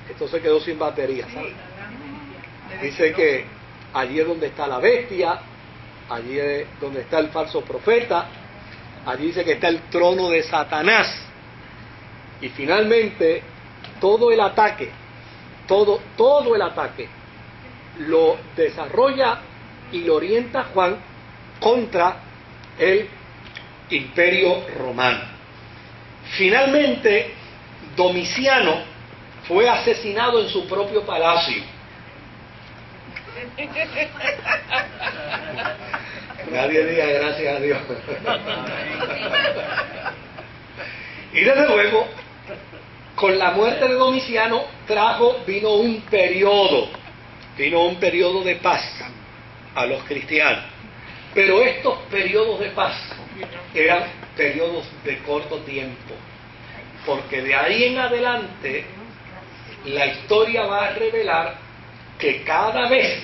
esto se quedó sin batería, ¿sabes? Dice que allí es donde está la bestia, allí es donde está el falso profeta, allí dice que está el trono de Satanás. Y finalmente, todo el ataque lo desarrolla y lo orienta Juan contra el Imperio Romano. Finalmente, Domiciano fue asesinado en su propio palacio. Nadie diga gracias a Dios. Y desde luego, con la muerte de Domiciano vino un periodo de paz a los cristianos. Pero estos periodos de paz eran periodos de corto tiempo, porque de ahí en adelante la historia va a revelar que cada vez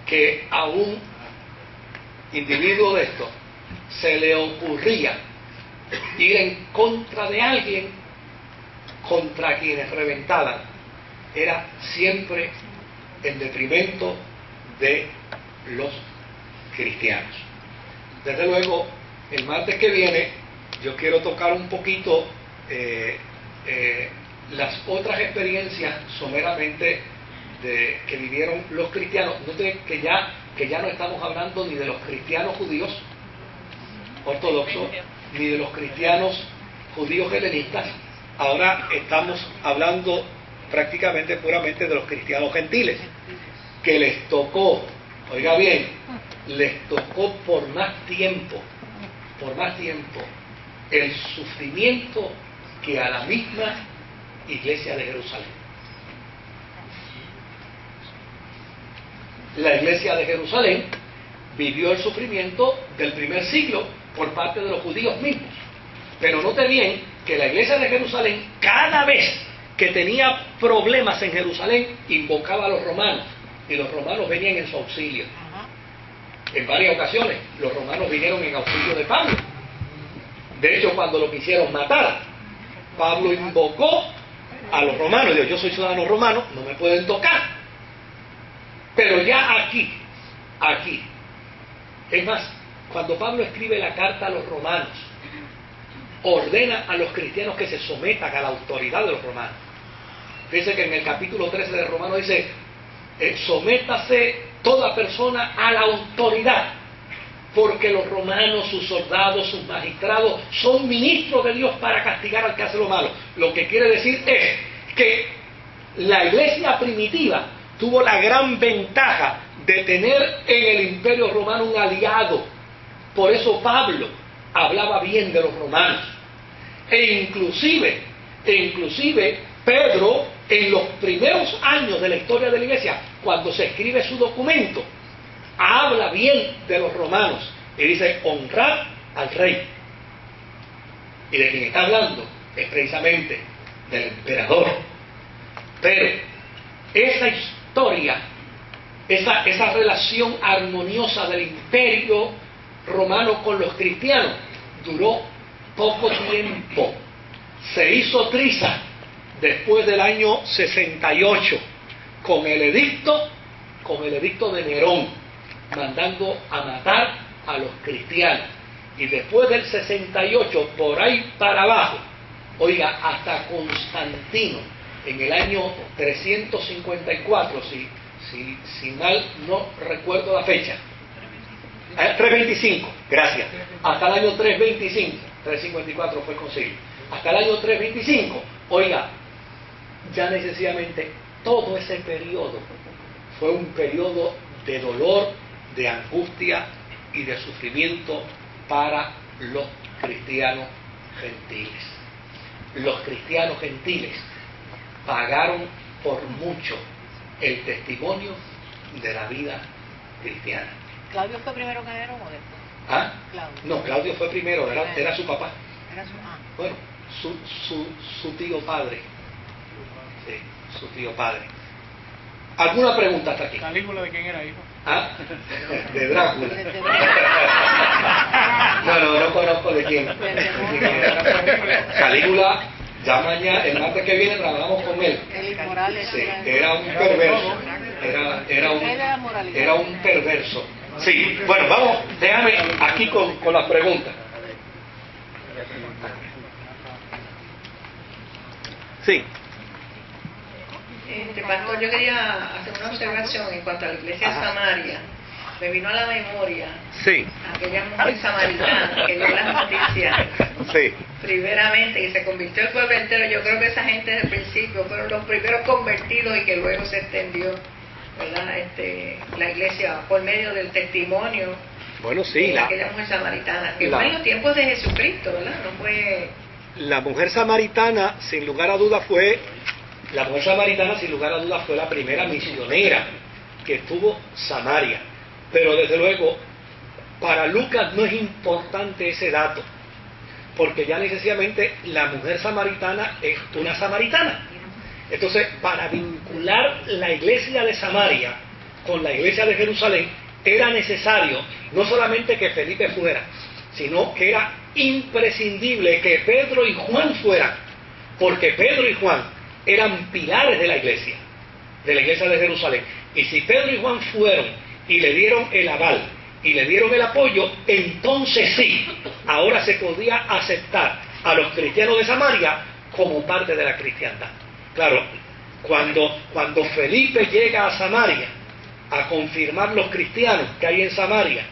que a un individuo de estos se le ocurría ir en contra de alguien contra quienes reventaban, era siempre en detrimento de los cristianos. Desde luego, el martes que viene yo quiero tocar un poquito las otras experiencias someramente que vivieron los cristianos. Noten que ya no estamos hablando ni de los cristianos judíos ortodoxos ni de los cristianos judíos helenistas. Ahora estamos hablando prácticamente puramente de los cristianos gentiles, que les tocó, oiga bien, les tocó por más tiempo el sufrimiento que a la misma iglesia de Jerusalén. La iglesia de Jerusalén vivió el sufrimiento del primer siglo por parte de los judíos mismos. Pero note bien que la iglesia de Jerusalén, cada vez que tenía problemas en Jerusalén, invocaba a los romanos, y los romanos venían en su auxilio. En varias ocasiones los romanos vinieron en auxilio de Pablo. De hecho, cuando lo quisieron matar, Pablo invocó a los romanos, dijo: yo soy ciudadano romano, no me pueden tocar. Pero ya aquí, es más, cuando Pablo escribe la carta a los romanos, ordena a los cristianos que se sometan a la autoridad de los romanos. Dice que en el capítulo 13 de Romanos dice: sométase toda persona a la autoridad, porque los romanos, sus soldados, sus magistrados, son ministros de Dios para castigar al que hace lo malo. Lo que quiere decir es que la iglesia primitiva tuvo la gran ventaja de tener en el Imperio Romano un aliado. Por eso Pablo hablaba bien de los romanos. E inclusive Pedro, en los primeros años de la historia de la iglesia, cuando se escribe su documento, habla bien de los romanos y dice: honrad al rey. Y de quien está hablando es precisamente del emperador. Pero esa historia, esa relación armoniosa del imperio romano con los cristianos duró poco tiempo. Se hizo triza después del año 68 con el edicto de Nerón, mandando a matar a los cristianos. Y después del 68, por ahí para abajo, oiga, hasta Constantino, en el año 354, si mal no recuerdo la fecha, 325, gracias, hasta el año 325, 354 fue el concilio, hasta el año 325, oiga, ya necesariamente todo ese periodo fue un periodo de dolor, de angustia y de sufrimiento para los cristianos gentiles. Los cristianos gentiles pagaron por mucho el testimonio de la vida cristiana. ¿Claudio fue primero que Nerón o después? ¿Ah? Claudio. No, Claudio fue primero, era su papá. Era su... Bueno, su tío padre. Sí, su tío padre. ¿Alguna pregunta hasta aquí? ¿Calígula de quién era hijo? ¿Ah? De Drácula. No conozco de quién. Calígula Ya mañana, el martes que viene, trabajamos con él. Morales. Sí, era un perverso. Era un perverso. Sí, bueno, vamos, déjame aquí con las preguntas. Sí. Pastor, yo quería hacer una observación en cuanto a la iglesia de Samaria. Me vino a la memoria Sí. aquella mujer samaritana que dio las noticias Sí. primeramente y se convirtió el pueblo entero. Yo creo que esa gente desde el principio fueron los primeros convertidos y que luego se extendió, ¿verdad? La iglesia por medio del testimonio Bueno, sí, de aquella mujer samaritana, que fue en los tiempos de Jesucristo, ¿verdad? No fue... la mujer samaritana, sin lugar a dudas, fue la primera misionera que tuvo Samaria. Pero desde luego, para Lucas no es importante ese dato, porque ya necesariamente la mujer samaritana es una samaritana. Entonces, para vincular la iglesia de Samaria con la iglesia de Jerusalén, era necesario no solamente que Felipe fuera, sino que era imprescindible que Pedro y Juan fueran, porque Pedro y Juan eran pilares de la iglesia de Jerusalén. Y si Pedro y Juan fueron y le dieron el aval y le dieron el apoyo, entonces sí, ahora se podía aceptar a los cristianos de Samaria como parte de la cristiandad. Claro, cuando Felipe llega a Samaria a confirmar los cristianos que hay en Samaria,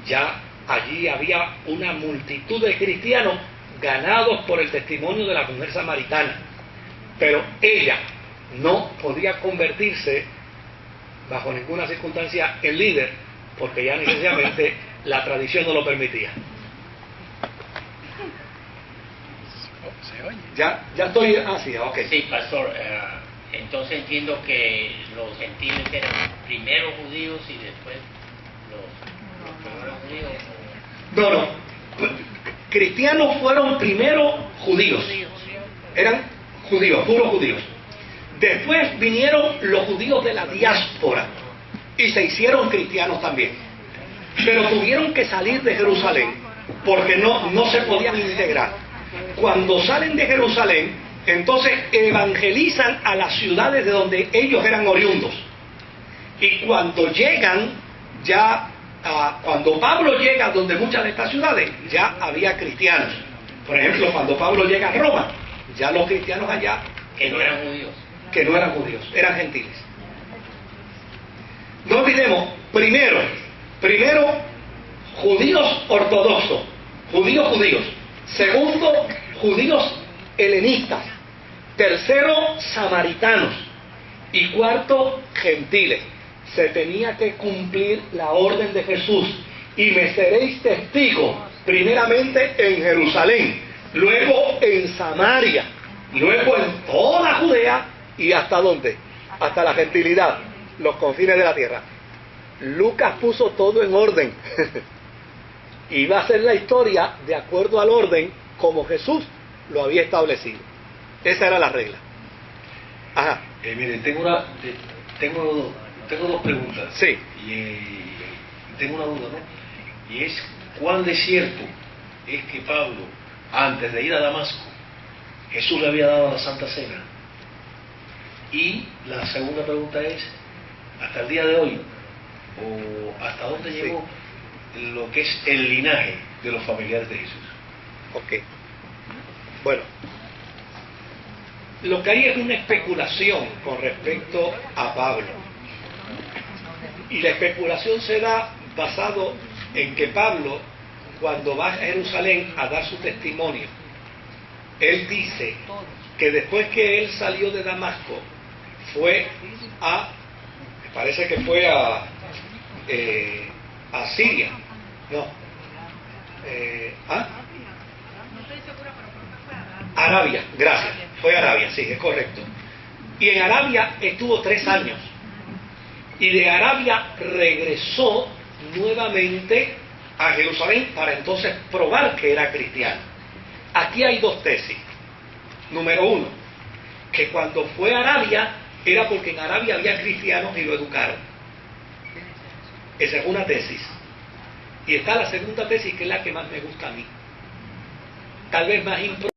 ya allí había una multitud de cristianos ganados por el testimonio de la mujer samaritana. Pero ella no podía convertirse bajo ninguna circunstancia en líder, porque ya necesariamente la tradición no lo permitía. Ya estoy así, ok. Sí, pastor, entonces entiendo que los gentiles eran primero judíos y después los primeros judíos. No. Cristianos fueron primero judíos. Eran judíos, puros judíos. Después vinieron los judíos de la diáspora y se hicieron cristianos también. Pero tuvieron que salir de Jerusalén porque no se podían integrar. Cuando salen de Jerusalén, entonces evangelizan a las ciudades de donde ellos eran oriundos. Y cuando llegan, cuando Pablo llega donde muchas de estas ciudades, ya había cristianos. Por ejemplo, cuando Pablo llega a Roma, ya los cristianos allá Que no eran judíos. Eran gentiles. No olvidemos, primero, judíos ortodoxos, judíos. Segundo, judíos helenistas. Tercero, samaritanos. Y cuarto, gentiles. Se tenía que cumplir la orden de Jesús. Y me seréis testigos, primeramente en Jerusalén, luego en Samaria, luego en toda Judea y ¿hasta dónde? Hasta la gentilidad, los confines de la tierra. Lucas puso todo en orden. Iba a ser la historia de acuerdo al orden como Jesús lo había establecido. Esa era la regla. Ajá. Miren, tengo dos preguntas. Sí. Y tengo una duda, ¿no? Y es, ¿cuán de cierto es que Pablo, antes de ir a Damasco, Jesús le había dado la Santa Cena? Y la segunda pregunta es, hasta el día de hoy, o hasta dónde llegó lo que es el linaje de los familiares de Jesús. Ok. Bueno, lo que hay es una especulación con respecto a Pablo. Y la especulación se da basado en que Pablo, cuando va a Jerusalén a dar su testimonio, él dice que después que él salió de Damasco, fue me parece que fue a Siria, no, Arabia, gracias, fue a Arabia, sí, es correcto. Y en Arabia estuvo 3 años, y de Arabia regresó nuevamente a Jerusalén para entonces probar que era cristiano. Aquí hay 2 tesis. Número 1, que cuando fue a Arabia era porque en Arabia había cristianos y lo educaron. Esa es una tesis. Y está la segunda tesis, que es la que más me gusta a mí. Tal vez más importante.